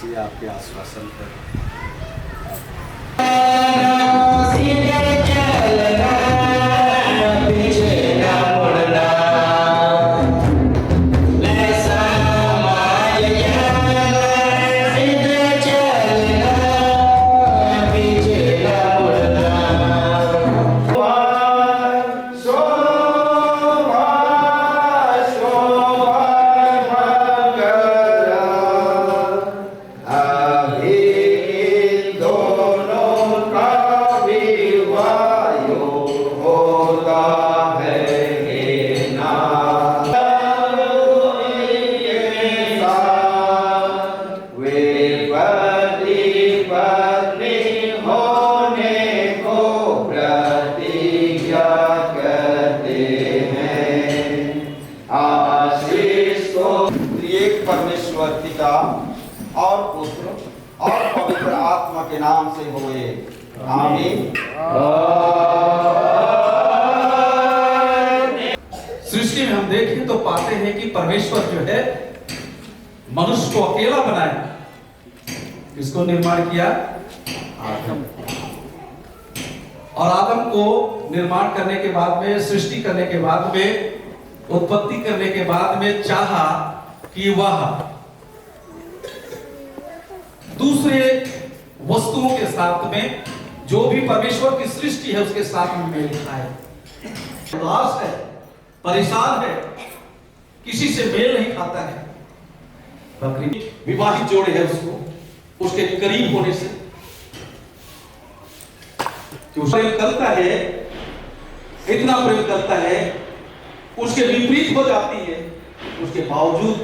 इसी आपके आश्वासन पर परमेश्वर पिता और पुत्र और पवित्र आत्मा के नाम से होए, आमीन। सृष्टि में हम देखें तो पाते हैं कि परमेश्वर जो है मनुष्य को अकेला बनाया। किसको निर्माण किया? आदम। और आदम को निर्माण करने के बाद में, सृष्टि करने के बाद में, उत्पत्ति करने के बाद में चाहा कि वह दूसरे वस्तुओं के साथ में, जो भी परमेश्वर की सृष्टि है उसके साथ में मेल खाए। उदास है, परेशान है, किसी से मेल नहीं खाता है। बकरी विवाहित जोड़े है उसको उसके करीब होने से प्रेम करता है, इतना प्रेम करता है, उसके विपरीत हो जाती है, उसके बावजूद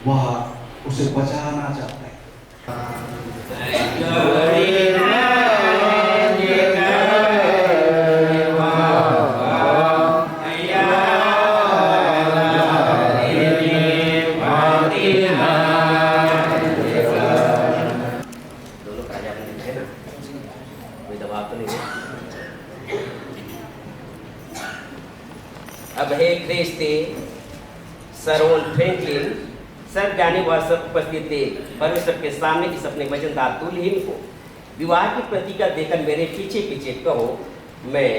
वह उसे बचाना चाहता है। दोनों राजा बने थे ना, कोई दबाव तो नहीं है। अब हे क्रिस्ती, सर रोन फ्रैंकलिन, सब ज्ञानी व सब उपस्थित थे, परमेश्वर के सामने इस अपने वचनदार तुल्यहीन को विवाह की प्रतीका देकर मेरे पीछे पीछे कहो, मैं